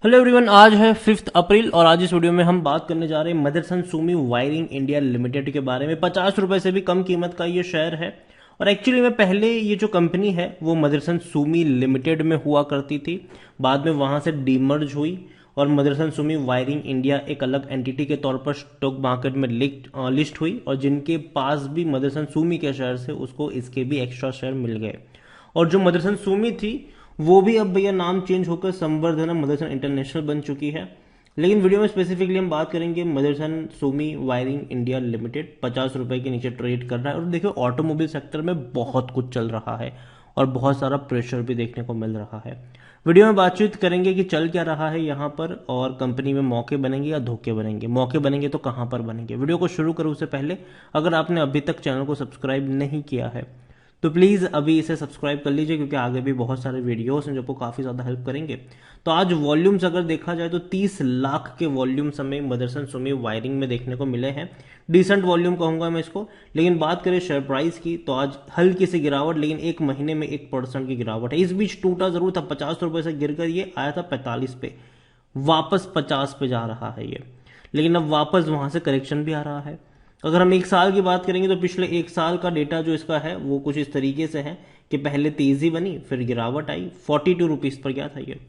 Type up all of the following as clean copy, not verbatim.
Hello everyone, आज है 5 अप्रैल और आज इस वीडियो में हम बात करने जा रहे हैं Motherson Sumi Wiring India Limited के बारे में। 50 रुपए से भी कम कीमत का ये शेयर है और एक्चुअली में पहले ये जो कंपनी है वो मदरसन सुमी लिमिटेड में हुआ करती थी। बाद में वहां से डीमर्ज हुई और मदरसन सुमी वायरिंग इंडिया एक अलग एंटिटी के तौर पर स्टॉक मार्केट में लिस्ट हुई और जिनके पास भी मदरसन सुमी के शेयर से उसको इसके भी एक्स्ट्रा शेयर मिल गए। और जो मदरसन सुमी थी वो भी अब भैया नाम चेंज होकर संवर्धना मदरसन इंटरनेशनल बन चुकी है। लेकिन वीडियो में स्पेसिफिकली हम बात करेंगे Motherson Sumi Wiring India Limited 50 रुपए के नीचे ट्रेड कर रहा है। और देखिए ऑटोमोबाइल सेक्टर में बहुत कुछ चल रहा है और बहुत सारा प्रेशर भी देखने को मिल रहा है। वीडियो में बातचीत करेंगे कि चल क्या रहा है यहाँ पर और कंपनी में मौके बनेंगे या धोखे बनेंगे। मौके बनेंगे तो कहाँ पर बनेंगे। वीडियो को शुरू करूँ उससे पहले अगर आपने अभी तक चैनल को सब्सक्राइब नहीं किया है तो प्लीज अभी इसे सब्सक्राइब कर लीजिए, क्योंकि आगे भी बहुत सारे वीडियोस हैं जो आपको काफी ज्यादा हेल्प करेंगे। तो आज वॉल्यूम्स अगर देखा जाए तो 30 लाख के वॉल्यूम्स हमें मदरसन सुमी वायरिंग में देखने को मिले हैं। डिसेंट वॉल्यूम कहूंगा मैं इसको। लेकिन बात करें शेयर प्राइस की तो आज हल्की सी गिरावट, लेकिन एक महीने में 1% की गिरावट है। इस बीच टूटा जरूर था, 50 रुपए से गिरकर ये आया था 45 पे, वापस 50 पे जा रहा है ये। लेकिन अब वापस वहां से करेक्शन भी आ रहा है। अगर हम एक साल की बात करेंगे तो पिछले एक साल का डेटा जो इसका है वो कुछ इस तरीके से है कि पहले तेजी बनी, फिर गिरावट आई, 42 रुपीज पर गया था ये,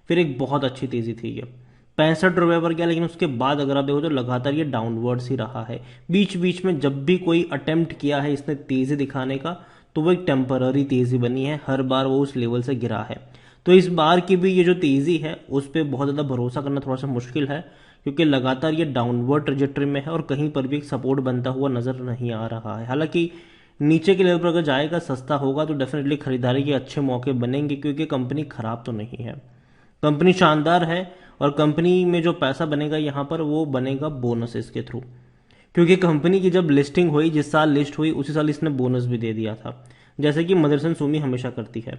फिर एक बहुत अच्छी तेजी थी ये 65 रुपए पर गया। लेकिन उसके बाद अगर आप देखो तो लगातार ये डाउनवर्ड्स ही रहा है। बीच बीच में जब भी कोई अटेम्प्ट किया है इसने तेजी दिखाने का तो वो एक टेम्पररी तेजी बनी है, हर बार वो उस लेवल से गिरा है। तो इस बार की भी ये जो तेजी है उस पर बहुत ज्यादा भरोसा करना थोड़ा सा मुश्किल है, क्योंकि लगातार ये डाउनवर्ड ट्रेजेक्टरी में है और कहीं पर भी एक सपोर्ट बनता हुआ नजर नहीं आ रहा है। हालांकि नीचे के लेवल पर अगर जाएगा, सस्ता होगा तो डेफिनेटली खरीदारी के अच्छे मौके बनेंगे, क्योंकि कंपनी खराब तो नहीं है, कंपनी शानदार है। और कंपनी में जो पैसा बनेगा यहाँ पर वो बनेगा बोनसेस के थ्रू, क्योंकि कंपनी की जब लिस्टिंग हुई, जिस साल लिस्ट हुई उसी साल इसने बोनस भी दे दिया था, जैसे कि मदरसन सुमी हमेशा करती है।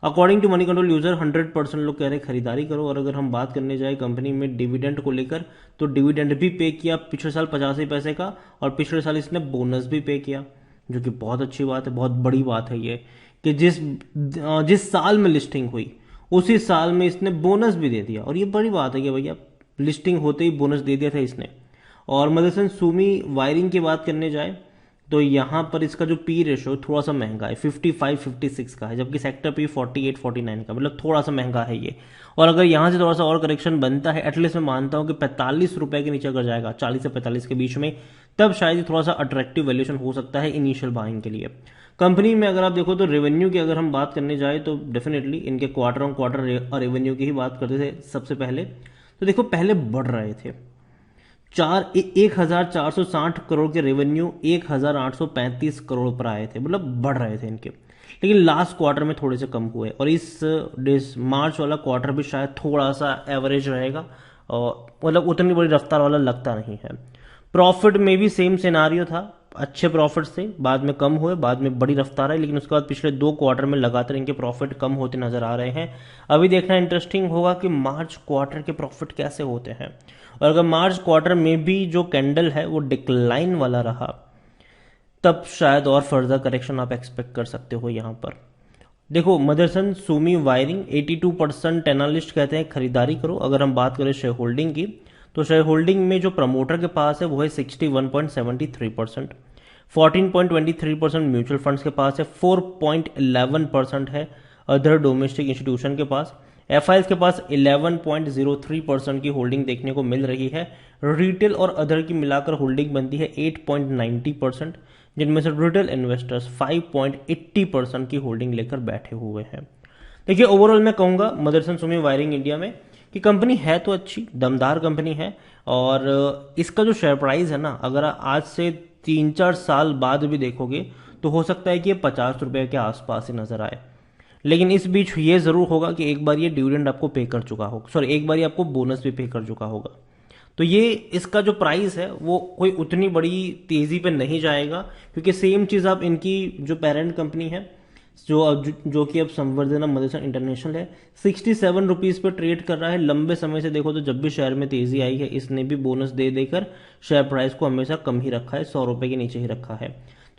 According to Money Control user 100% लोग कह रहे हैं खरीदारी करो। और अगर हम बात करने जाए कंपनी में डिविडेंड को लेकर तो डिविडेंड भी पे किया पिछले साल 85 पैसे का, और पिछले साल इसने बोनस भी पे किया, जो कि बहुत अच्छी बात है, बहुत बड़ी बात है ये कि जिस साल में लिस्टिंग हुई उसी साल में इसने बोनस भी दे दिया। और ये बड़ी बात है कि भैया लिस्टिंग होते ही बोनस दे दिया था इसने। और मदरसन सुमी वायरिंग की बात करने जाए तो यहां पर इसका जो पी रेशो थोड़ा सा महंगा है, 55-56 का है, जबकि सेक्टर पी 48-49 का, मतलब थोड़ा सा महंगा है ये। और अगर यहां से थोड़ा सा और करेक्शन बनता है, एटलीस्ट मैं मानता हूं कि 45 रुपए के नीचे अगर जाएगा, 40 से 45 के बीच में, तब शायद थोड़ा सा अट्रैक्टिव वैल्यूएशन हो सकता है इनिशियल बाइंग के लिए। कंपनी में अगर आप देखो तो रेवेन्यू की अगर हम बात करने जाए तो डेफिनेटली इनके क्वार्टर ऑन क्वार्टर रेवेन्यू की ही बात करते थे सबसे पहले। तो देखो पहले बढ़ रहे थे 1,460 करोड़ के रेवेन्यू 1,835 करोड़ पर आए थे, मतलब बढ़ रहे थे इनके। लेकिन लास्ट क्वार्टर में थोड़े से कम हुए और इस मार्च वाला क्वार्टर भी शायद थोड़ा सा एवरेज रहेगा, और मतलब उतनी बड़ी रफ्तार वाला लगता नहीं है। प्रॉफिट में भी सेम सिनारियो था, अच्छे प्रॉफिट से बाद में कम हुए, बाद में बड़ी रफ्तार है, लेकिन उसके बाद पिछले 2 क्वार्टर में लगातार इनके प्रॉफिट कम होते नजर आ रहे हैं। अभी देखना इंटरेस्टिंग होगा कि मार्च क्वार्टर के प्रॉफिट कैसे होते हैं। और अगर मार्च क्वार्टर में भी जो कैंडल है वो डिक्लाइन वाला रहा, तब शायद और फर्दर करेक्शन आप एक्सपेक्ट कर सकते हो यहां पर। देखो मदरसन सुमी वायरिंग 82% एनालिस्ट कहते हैं खरीदारी करो। अगर हम बात करें शेयर होल्डिंग की तो शेयर होल्डिंग में जो प्रमोटर के पास है वो है 61.73%, 14.23% म्यूचुअल फंड्स के पास है, 4.11% है अदर डोमेस्टिक इंस्टीट्यूशन के पास, एफआईएस के पास 11.03% की होल्डिंग देखने को मिल रही है। रिटेल और अदर की मिलाकर होल्डिंग बनती है 8.90%, जिनमें से रिटेल इन्वेस्टर्स 5.80% की होल्डिंग लेकर बैठे हुए हैं। देखिए ओवरऑल मैं कहूंगा मदरसन सुमी वायरिंग इंडिया में कि कंपनी है तो अच्छी, दमदार कंपनी है। और इसका जो शेयर प्राइस है ना, अगर आज से 3-4 साल बाद भी देखोगे तो हो सकता है कि ये 50 रुपए के आसपास ही नजर आए। लेकिन इस बीच ये जरूर होगा कि एक बार ये डिविडेंड आपको पे कर चुका होगा, सॉरी एक बार ये आपको बोनस भी पे कर चुका होगा। तो ये इसका जो प्राइस है वो कोई उतनी बड़ी तेजी पे नहीं जाएगा, क्योंकि सेम चीज आप इनकी जो पेरेंट कंपनी है जो कि अब संवर्धना मदरसन इंटरनेशनल है, 67 रुपीज पे ट्रेड कर रहा है। लंबे समय से देखो तो जब भी शेयर में तेजी आई है इसने भी बोनस दे देकर शेयर प्राइस को हमेशा कम ही रखा है, 100 रुपए के नीचे ही रखा है।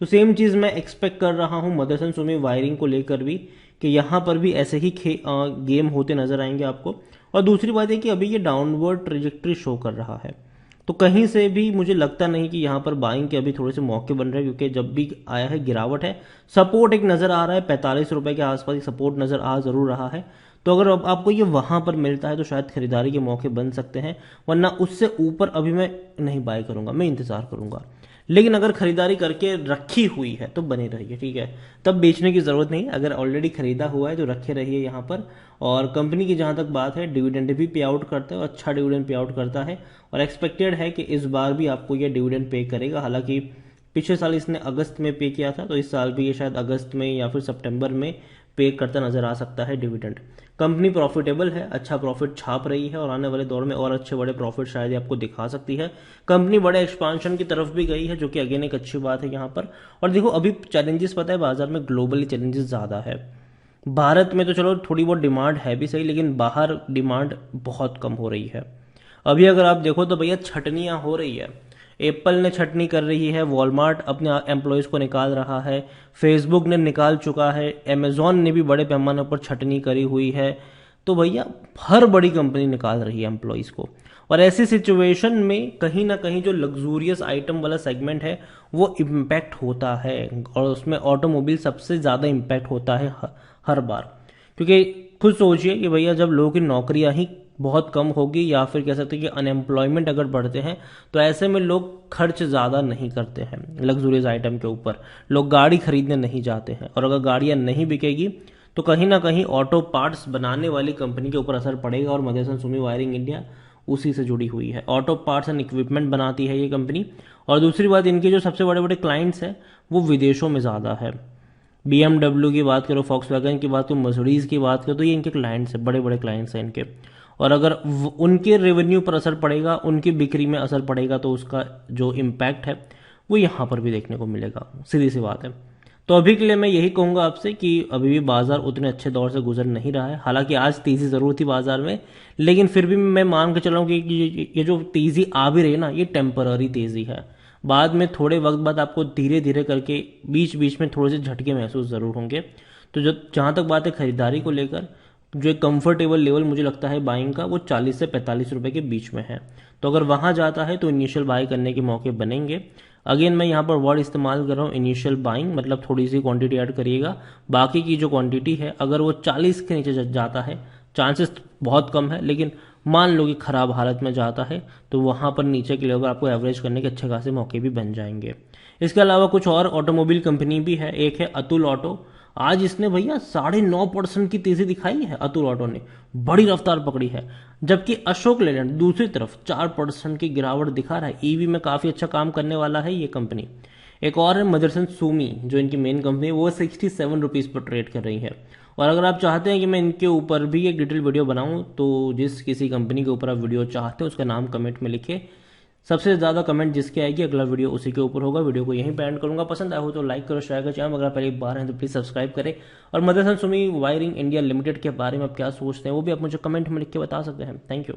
तो सेम चीज मैं एक्सपेक्ट कर रहा हूं मदरसन सुमी वायरिंग को लेकर भी कि यहाँ पर भी ऐसे ही गेम होते नजर आएंगे आपको। और दूसरी बात है कि अभी ये डाउनवर्ड ट्रेजेक्ट्री शो कर रहा है, तो कहीं से भी मुझे लगता नहीं कि यहाँ पर बाइंग के अभी थोड़े से मौके बन रहे हैं, क्योंकि जब भी आया है गिरावट है। सपोर्ट एक नज़र आ रहा है 45 रुपए के आसपास, सपोर्ट नज़र आ ज़रूर रहा है। तो अगर अब आपको ये वहाँ पर मिलता है तो शायद खरीदारी के मौके बन सकते हैं, वरना उससे ऊपर अभी मैं नहीं बाय करूँगा, मैं इंतज़ार करूँगा। लेकिन अगर खरीदारी करके रखी हुई है तो बने रहिए, ठीक है, तब बेचने की ज़रूरत नहीं। अगर ऑलरेडी खरीदा हुआ है तो रखे रहिए यहाँ पर। और कंपनी की जहाँ तक बात है, डिविडेंड भी पे आउट करता है और अच्छा डिविडेंड पे आउट करता है, और एक्सपेक्टेड है कि इस बार भी आपको ये डिविडेंड पे करेगा। हालांकि पिछले साल इसने अगस्त में पे किया था, तो इस साल भी ये शायद अगस्त में या फिर सितंबर में पे करता नजर आ सकता है डिविडेंड। कंपनी प्रॉफिटेबल है, अच्छा प्रॉफिट छाप रही है, और आने वाले दौर में और अच्छे बड़े प्रॉफिट शायद ये आपको दिखा सकती है। कंपनी बड़े एक्सपांशन की तरफ भी गई है, जो कि अगेन एक अच्छी बात है यहाँ पर। और देखो अभी चैलेंजेस पता है बाजार में, ग्लोबली चैलेंजेस ज़्यादा है। भारत में तो चलो थोड़ी बहुत डिमांड है भी सही, लेकिन बाहर डिमांड बहुत कम हो रही है। अभी अगर आप देखो तो भैया छटनियां हो रही है। एप्पल ने छटनी कर रही है, वॉलमार्ट अपने एम्प्लॉयज़ को निकाल रहा है, फेसबुक ने निकाल चुका है, अमेजॉन ने भी बड़े पैमाने पर छटनी करी हुई है। तो भैया हर बड़ी कंपनी निकाल रही है एम्प्लॉयज़ को। और ऐसी सिचुएशन में कहीं ना कहीं जो लग्जूरियस आइटम वाला सेगमेंट है वो इम्पैक्ट होता है, और उसमें ऑटोमोबाइल सबसे ज़्यादा इम्पैक्ट होता है हर बार। क्योंकि खुद सोचिए कि भैया जब लोगों की नौकरियां ही बहुत कम होगी, या फिर कह सकते हैं कि अनएम्प्लॉयमेंट अगर बढ़ते हैं, तो ऐसे में लोग खर्च ज़्यादा नहीं करते हैं लग्जूरियस आइटम के ऊपर। लोग गाड़ी खरीदने नहीं जाते हैं, और अगर गाड़ियां नहीं बिकेगी तो कहीं ना कहीं ऑटो पार्ट्स बनाने वाली कंपनी के ऊपर असर पड़ेगा। और मदरसन सुमी वायरिंग इंडिया उसी से जुड़ी हुई है, ऑटो पार्ट्स एंड इक्विपमेंट बनाती है ये कंपनी। और दूसरी बात, इनके जो सबसे बड़े बड़े क्लाइंट्स हैं वो विदेशों में ज़्यादा है। BMW की बात करो, फॉक्सवैगन की बात करो, मर्सिडीज की बात करो, तो ये इनके क्लाइंट्स हैं, बड़े बड़े क्लाइंट्स हैं इनके। और अगर उनके रेवेन्यू पर असर पड़ेगा, उनकी बिक्री में असर पड़ेगा, तो उसका जो इम्पैक्ट है वो यहाँ पर भी देखने को मिलेगा, सीधी सी बात है। तो अभी के लिए मैं यही कहूँगा आपसे कि अभी भी बाजार उतने अच्छे दौर से गुजर नहीं रहा है। हालांकि आज तेज़ी ज़रूर थी बाजार में, लेकिन फिर भी मैं मान के चल रहा हूँ कि ये जो तेज़ी आ भी रही है ना, ये टेम्पररी तेज़ी है। बाद में थोड़े वक्त बाद आपको धीरे धीरे करके बीच बीच में थोड़े से झटके महसूस ज़रूर होंगे। तो जहाँ तक बात है खरीदारी को लेकर, जो एक कंफर्टेबल लेवल मुझे लगता है बाइंग का, वो 40 से 45 रुपए के बीच में है। तो अगर वहां जाता है तो इनिशियल बाय करने के मौके बनेंगे। अगेन मैं यहाँ पर वर्ड इस्तेमाल कर रहा हूँ इनिशियल बाइंग, मतलब थोड़ी सी क्वांटिटी ऐड करिएगा। बाकी की जो क्वांटिटी है अगर वो 40 के नीचे जाता है, चांसेस बहुत कम है, लेकिन मान लो कि खराब हालत में जाता है, तो वहां पर नीचे के लेवल आपको एवरेज करने के अच्छे खासे मौके भी बन जाएंगे। इसके अलावा कुछ और ऑटोमोबाइल कंपनी भी है, एक है अतुल ऑटो। आज इसने भैया 9.5% की तेजी दिखाई है, अतुल ऑटो ने बड़ी रफ्तार पकड़ी है। जबकि अशोक लेलैंड दूसरी तरफ 4% की गिरावट दिखा रहा है। ईवी में काफी अच्छा काम करने वाला है ये कंपनी। एक और है मदरसन सुमी, जो इनकी मेन कंपनी है, वो 67 रुपीज पर ट्रेड कर रही है। और अगर आप चाहते हैं कि मैं इनके ऊपर भी एक डिटेल वीडियो बनाऊं, तो जिस किसी कंपनी के ऊपर आप वीडियो चाहते हैं उसका नाम कमेंट में लिखिए। सबसे ज़्यादा कमेंट जिसके आएगी अगला वीडियो उसी के ऊपर होगा। वीडियो को यहीं पे एंड करूंगा। पसंद आया हो तो लाइक करो, शेयर करो, चैनल अगर पहली बार हैं तो प्लीज़ सब्सक्राइब करें। और Motherson Sumi Wiring India Limited के बारे में आप क्या सोचते हैं वो भी आप मुझे कमेंट में लिख के बता सकते हैं। Thank you.